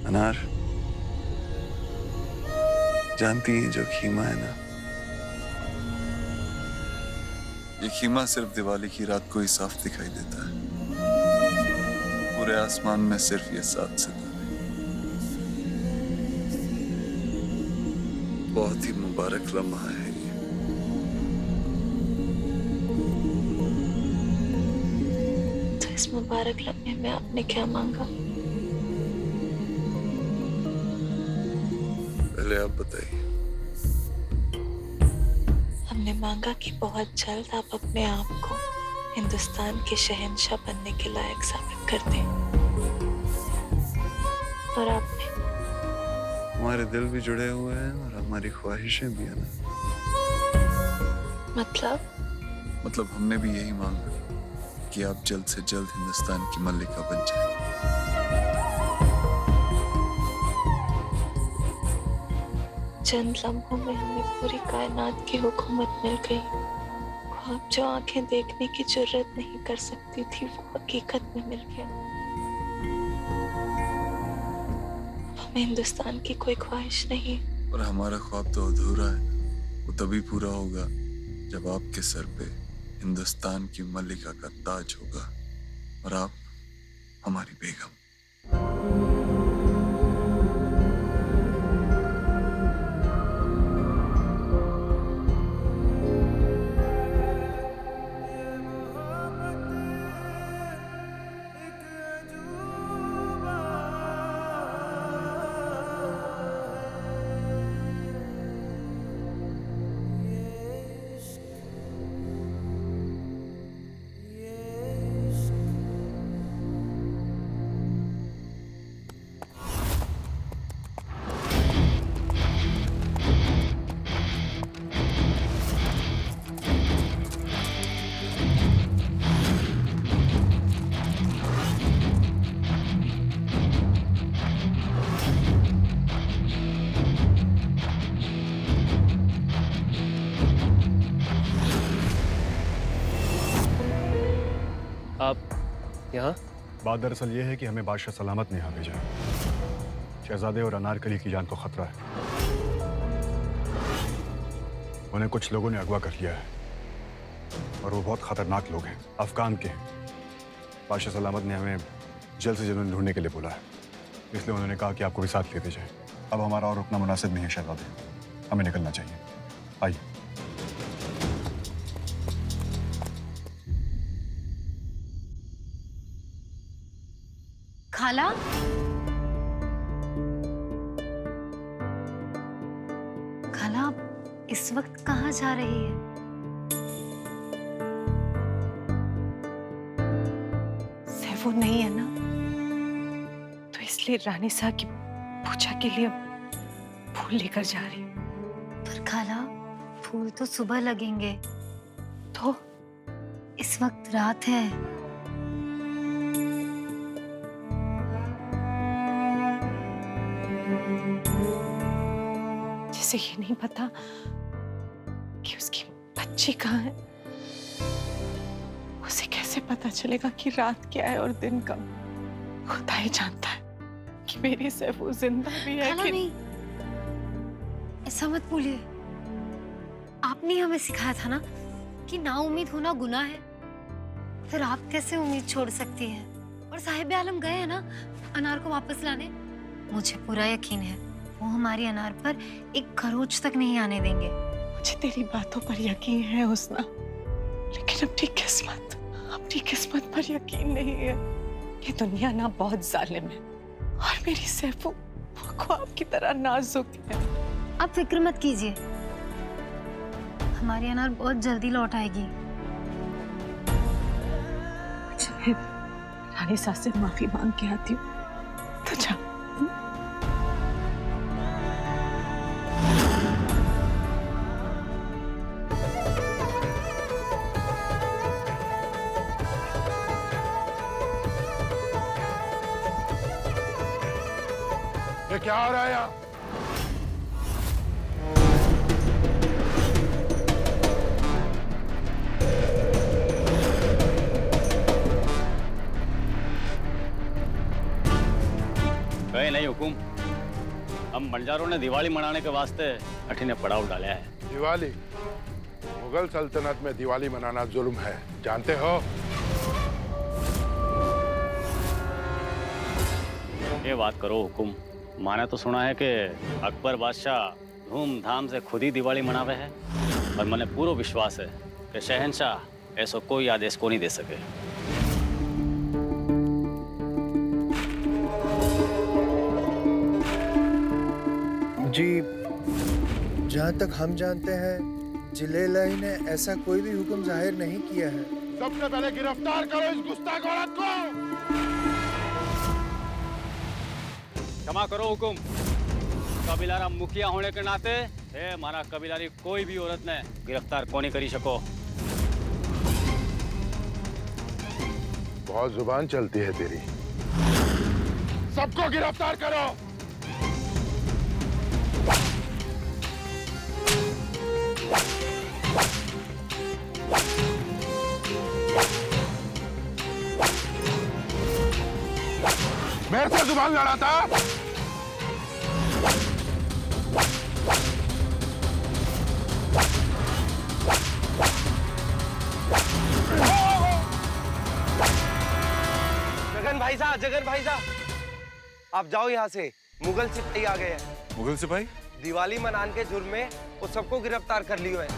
अनार, जानती है जो खीमा है ना, ये खीमा सिर्फ दिवाली की रात को ही साफ दिखाई देता है। पूरे आसमान में सिर्फ ये 7 सितारे। बहुत ही मुबारक लम्हा है ये। तो इस मुबारक लम्हे में आपने क्या मांगा? पहले आप बताइए। हमने मांगा कि बहुत जल्द आप अपने आप को हिंदुस्तान के शहंशाह बनने के लायक साबित कर दें। और आपने? हमारे दिल भी जुड़े हुए हैं और हमारी ख्वाहिशें भी है ना। मतलब हमने भी यही मांगा कि आप जल्द से जल्द हिंदुस्तान की मल्लिका बन जाए। चंद लम्हों में हमें पूरी कायनात की हुकूमत मिल गई। ख्वाब जो आंखें देखने की जुर्रत नहीं कर सकती थी, वो हकीकत में मिल गया। हमें हिंदुस्तान की कोई ख्वाहिश नहीं। और हमारा ख्वाब तो अधूरा है। वो तभी पूरा होगा जब आपके सर पे हिंदुस्तान की मल्लिका का ताज होगा और आप हमारी बेगम। आप यहाँ? बात दरअसल ये है कि हमें बादशाह सलामत ने यहाँ भेजा है। शहजादे और अनारकली की जान को खतरा है। उन्हें कुछ लोगों ने अगवा कर लिया है और वो बहुत खतरनाक लोग हैं, अफगान के हैं। बादशाह सलामत ने हमें जल्द से जल्द उन्हें ढूंढने के लिए बोला है, इसलिए उन्होंने कहा कि आपको भी साथ लेते जाए। अब हमारा और रुकना मुनासिब नहीं है शहजादे, हमें निकलना चाहिए। आइए। खाला, खाला आप इस वक्त कहाँ जा रही है? सैफुर नहीं है ना, तो इसलिए रानी साहब की पूजा के लिए फूल लेकर जा रही हूँ। पर खाला, फूल तो सुबह लगेंगे, तो इस वक्त रात है। जैसे ये नहीं पता कि उसकी बच्ची कहाँ है, उसे कैसे पता चलेगा कि रात क्या है और दिन कब? खुदा ही जानता है कि मेरी सैफू जिंदा भी है खाला कि नहीं, ऐसा मत बोलिए। आपने हमें सिखाया था ना कि ना उम्मीद होना गुनाह है, फिर आप कैसे उम्मीद छोड़ सकती हैं? और साहिब आलम गए हैं ना अनार को वापस लाने। मुझे पूरा यकीन है वो हमारी अनार पर एक खरोच तक नहीं आने देंगे। मुझे तेरी बातों पर यकीन है हुस्ना, लेकिन अपनी किस्मत पर यकीन नहीं है। ये दुनिया ना बहुत जालिम है और मेरी सैफू वो ख्वाब की तरह नाजुक है। आप फिक्र मत कीजिए, हमारी अनार बहुत जल्दी लौट आएगी। अच्छा, रानी साहब से माफी मांग के आती हूँ, तो जा। ये क्या हो रहा है यहाँ? कहीं नहीं हुकुम, हम बंजारों ने दिवाली मनाने के वास्ते अठीने पड़ाव डाला है। दिवाली? मुगल सल्तनत में दिवाली मनाना जुल्म है, जानते हो? ये बात करो हुकुम, मैंने तो सुना है कि अकबर बादशाह धूमधाम से खुद ही दिवाली मनावे है, और मैंने पूरा विश्वास है कि शहंशाह ऐसा कोई आदेश को नहीं दे सके। जी, जहाँ तक हम जानते हैं जिले लाई ने ऐसा कोई भी हुक्म जाहिर नहीं किया है। सबसे पहले गिरफ्तार करो इस गुस्ताख औरत को। क्षमा करो हुकुम, कबीलारा मुखिया होने के नाते हमारा कबीलारी कोई भी औरत ने गिरफ्तार को नहीं करी सको। बहुत जुबान चलती है तेरी। सबको गिरफ्तार करो। मेरे से जुबान लड़ाता? जगन भाई साहब, आप जाओ यहाँ से। मुगल सिपाही आ गए हैं। मुगल सिपाही? दिवाली मनाने के जुर्म में वो सबको गिरफ्तार कर लियो है।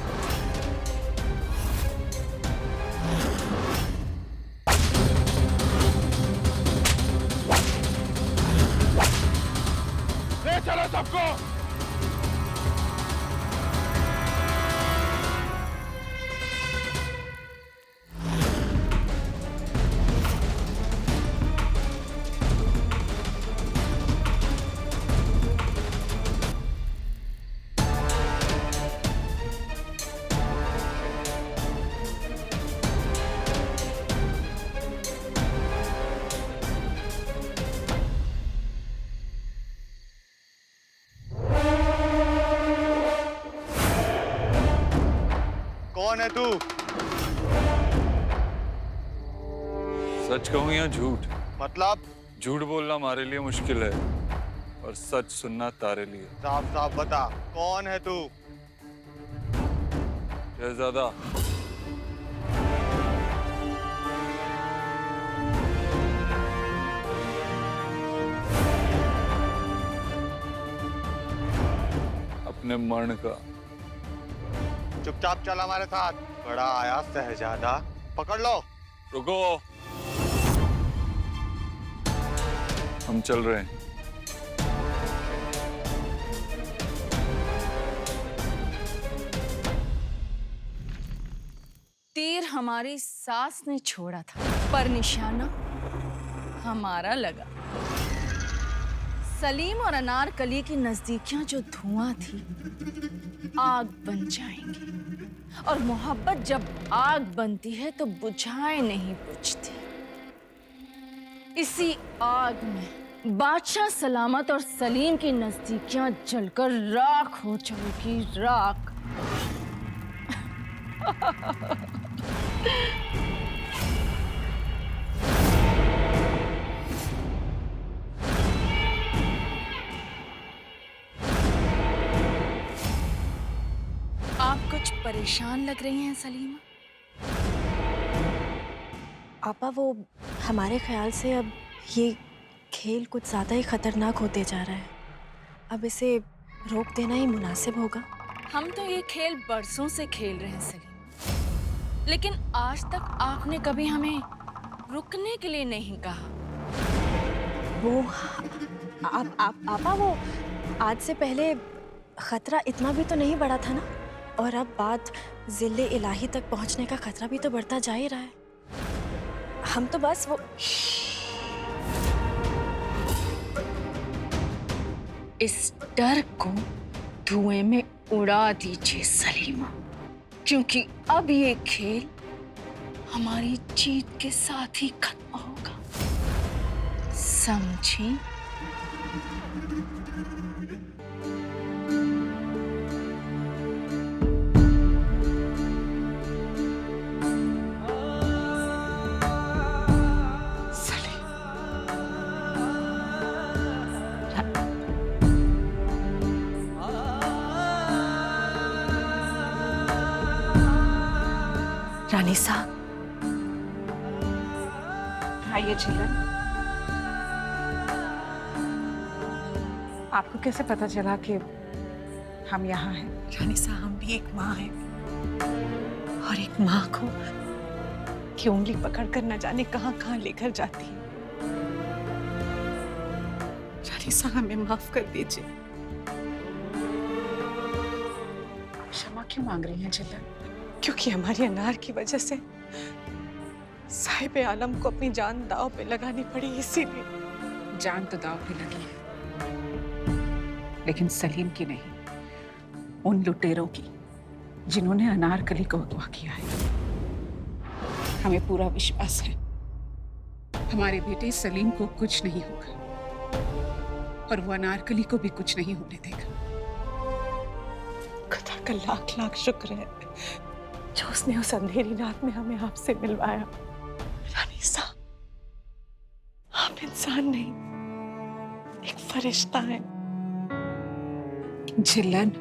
ले चलो सबको। कौन है तू? सच कहूं या झूठ? मतलब? झूठ बोलना हमारे लिए मुश्किल है और सच सुनना तारे लिए। साफ साफ बता, कौन है तू? शहजादा। अपने मरण का। चुपचाप चल हमारे साथ। बड़ा आया शहजादा, पकड़ लो। रुको, हम चल रहे हैं। तीर हमारी सास ने छोड़ा था, पर निशाना हमारा लगा। सलीम और अनारकली की नजदीकियां जो धुआं थी, आग बन जाएंगी। और मोहब्बत जब आग बनती है तो बुझाए नहीं बुझती। इसी आग में बादशाह सलामत और सलीम की नजदीकियां जलकर राख हो जाएगी, राख। आप कुछ परेशान लग रही हैं सलीमा। आपा, वो हमारे ख्याल से अब ये खेल कुछ ज़्यादा ही खतरनाक होते जा रहा है। अब इसे रोक देना ही मुनासिब होगा। हम तो ये खेल बरसों से खेल रहे हैं सलीमा, लेकिन आज तक आपने कभी हमें रुकने के लिए नहीं कहा। वो आपा, वो आज से पहले खतरा इतना भी तो नहीं बढ़ा था ना। और अब बात जिले इलाही तक पहुंचने का खतरा भी तो बढ़ता जा ही रहा है। हम तो बस वो इस डर को धुएं में उड़ा दीजिए सलीमा, क्योंकि अब ये खेल हमारी जीत के साथ ही खत्म होगा, समझी? रानी साहब, आइए झीलन। आपको कैसे पता चला कि हम यहाँ हैं? रानी साहब, हम भी एक माँ हैं और एक माँ को की उंगली पकड़कर न जाने कहाँ कहाँ लेकर जाती है। रानी साहब, हमें माफ कर दीजिए। क्षमा क्यों मांग रही हैं झीलन? क्योंकि हमारी अनार की वजह से साहिब आलम को अपनी जान दांव पे लगानी पड़ी, इसीलिए। जान तो दांव पे लगी है, लेकिन सलीम की नहीं, उन लुटेरों की जिन्होंने अनारकली को अगवा किया है। हमें पूरा विश्वास है हमारे बेटे सलीम को कुछ नहीं होगा और वो अनारकली को भी कुछ नहीं होने देगा। खुदा का लाख लाख शुक्र है जो उसने उस अंधेरी रात में हमें आपसे मिलवाया। रानी साहब, आप इंसान नहीं, एक फरिश्ता है। झिल्लन,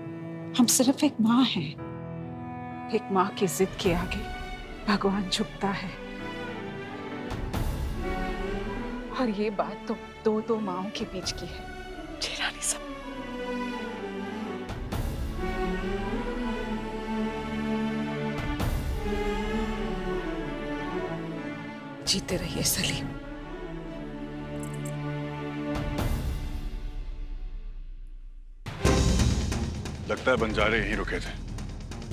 हम सिर्फ एक माँ हैं। एक माँ की जिद के आगे भगवान झुकता है। और ये बात तो दो माँओं के बीच की है। जी रानी साहब। जीते रहिए सलीम। लगता है बंजारे यहीं रुके थे,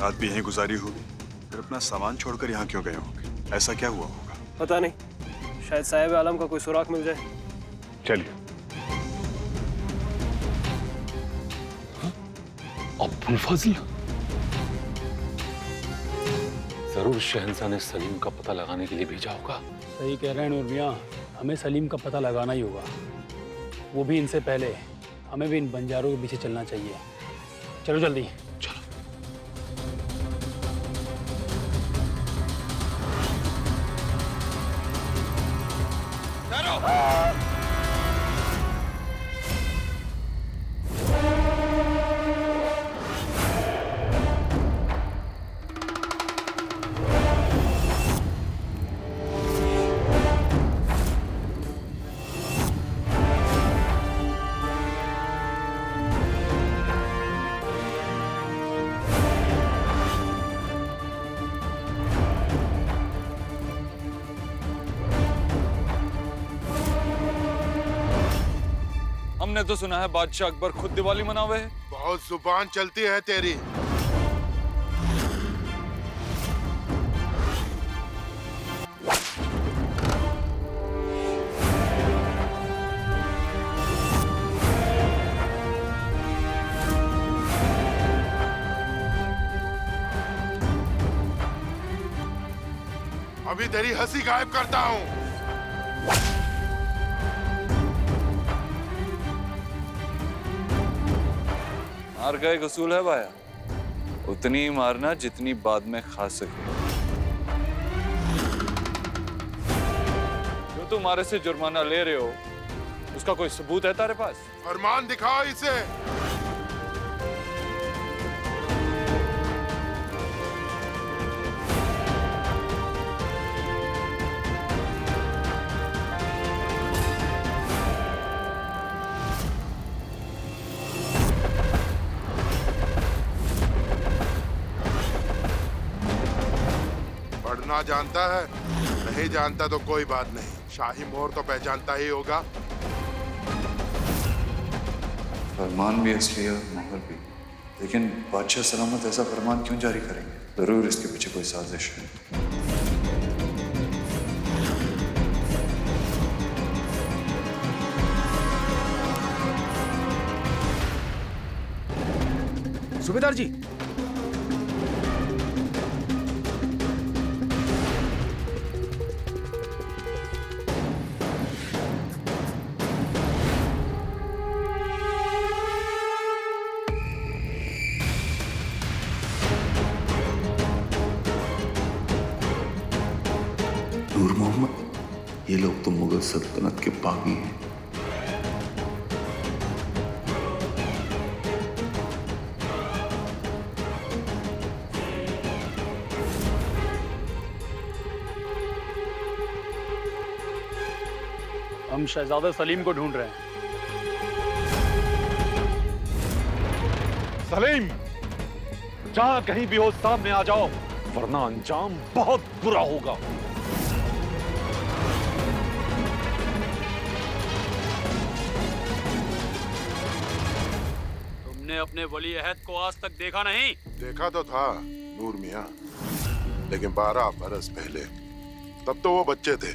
रात भी यहीं गुजारी होगी। फिर अपना सामान छोड़कर यहाँ क्यों गए होंगे? ऐसा क्या हुआ होगा? पता नहीं, शायद साहिब आलम का कोई सुराग मिल जाए। चलिए। अब्बुल फजल, जरूर शहंशाह ने सलीम का पता लगाने के लिए भेजा होगा। सही कह रहे हैं नूर मियां, हमें सलीम का पता लगाना ही होगा, वो भी इनसे पहले। हमें भी इन बंजारों के पीछे चलना चाहिए। चलो जल्दी। हमने तो सुना है बादशाह अकबर खुद दिवाली मनावे है। बहुत जुबान चलती है तेरी। अभी तेरी हंसी गायब करता हूँ। मार का एक असूल है भाया, उतनी ही मारना जितनी बाद में खा सके। जो तुम्हारे से जुर्माना ले रहे हो, उसका कोई सबूत है तारे पास? फरमान दिखाओ इसे। पढ़ना जानता है? नहीं जानता तो कोई बात नहीं, शाही मोहर तो पहचानता ही होगा। फरमान भी असली है, मोहर भी। लेकिन बादशाह सलामत ऐसा फरमान क्यों जारी करेंगे? जरूर इसके पीछे कोई साजिश है। सूबेदार जी, नूर मोहम्मद, ये लोग तो मुगल सल्तनत के बागी हैं। हम शहजादा सलीम को ढूंढ रहे हैं। सलीम, जहां कहीं भी हो सामने आ जाओ, वरना अंजाम बहुत बुरा होगा। तुमने अपने वली अहद को आज तक देखा नहीं? देखा तो था नूर मियाँ, लेकिन 12 बरस पहले, तब तो वो बच्चे थे।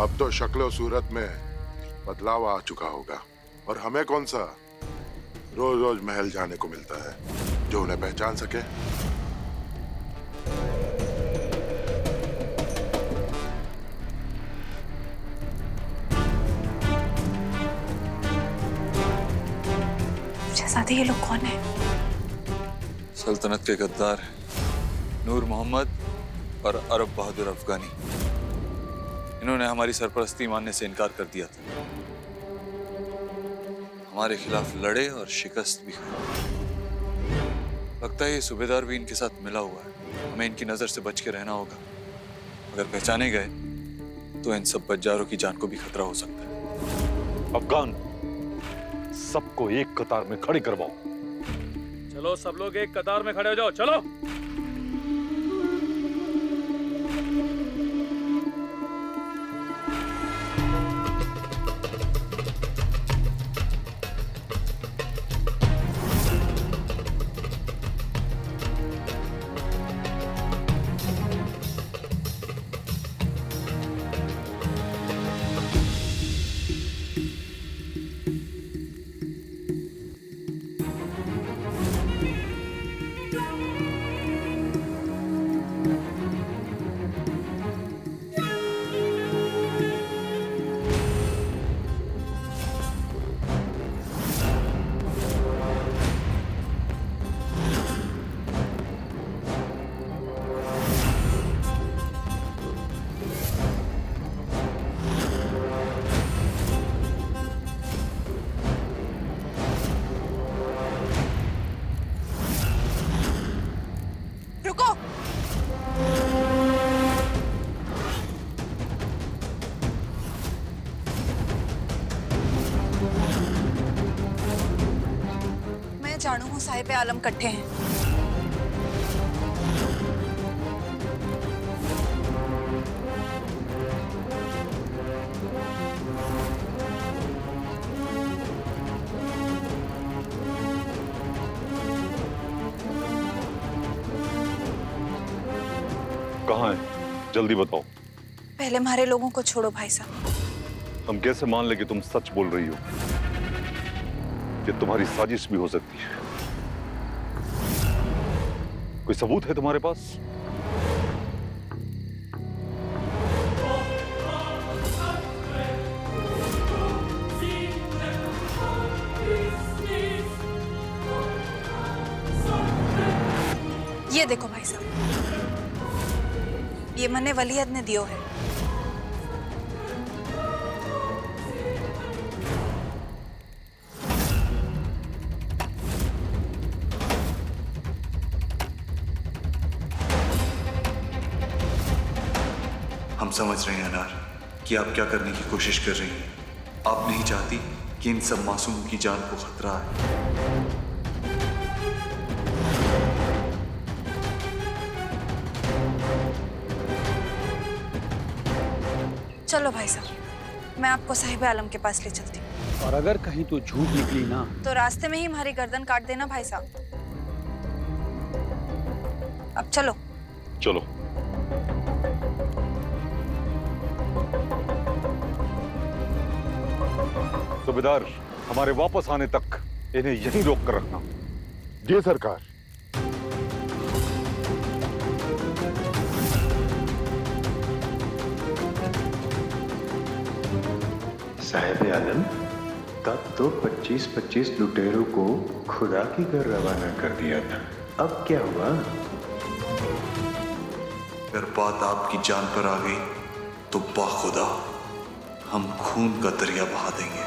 अब तो शक्ल सूरत में बदलाव आ चुका होगा, और हमें कौन सा रोज रोज महल जाने को मिलता है जो उन्हें पहचान सके। शहजादे, ये लोग कौन है? सल्तनत के गद्दार नूर मोहम्मद और अरब बहादुर अफगानी। इन्होंने हमारी सरपरस्ती मानने से इनकार कर दिया था, हमारे खिलाफ लड़े और शिकस्त भी खाई। लगता है ये सूबेदार भी इनके साथ मिला हुआ है। हमें इनकी नजर से बच के रहना होगा। अगर पहचाने गए तो इन सब बज्जारों की जान को भी खतरा हो सकता है। अफगान, सबको एक कतार में खड़े करवाओ। चलो सब लोग एक कतार में खड़े हो जाओ, चलो। जानू हूँ साहिब आलम कट्ठे हैं। कहाँ है? जल्दी बताओ। पहले हमारे लोगों को छोड़ो भाई साहब। हम कैसे मान ले कि तुम सच बोल रही हो? ये तुम्हारी साजिश भी हो सकती है। कोई सबूत है तुम्हारे पास? ये देखो भाई साहब, ये मने वलीयत ने दियो है। हम समझ रहे हैं अनार कि आप क्या करने की कोशिश कर रही हैं। आप नहीं चाहती कि इन सब मासूमों की जान को खतरा है। चलो भाई साहब, मैं आपको साहिब आलम के पास ले चलती हूँ। और अगर कहीं तो झूठ निकली ना, तो रास्ते में ही हमारी गर्दन काट देना भाई साहब। अब चलो। चलो। सूबेदार, हमारे वापस आने तक इन्हें यहीं रोक कर रखना। जी सरकार। साहिब आलम, तब तो 25-25 लुटेरों को खुदा की घर रवाना कर दिया था। अब क्या हुआ? अगर बात आपकी जान पर आ गई तो बाखुदा हम खून का दरिया बहा देंगे।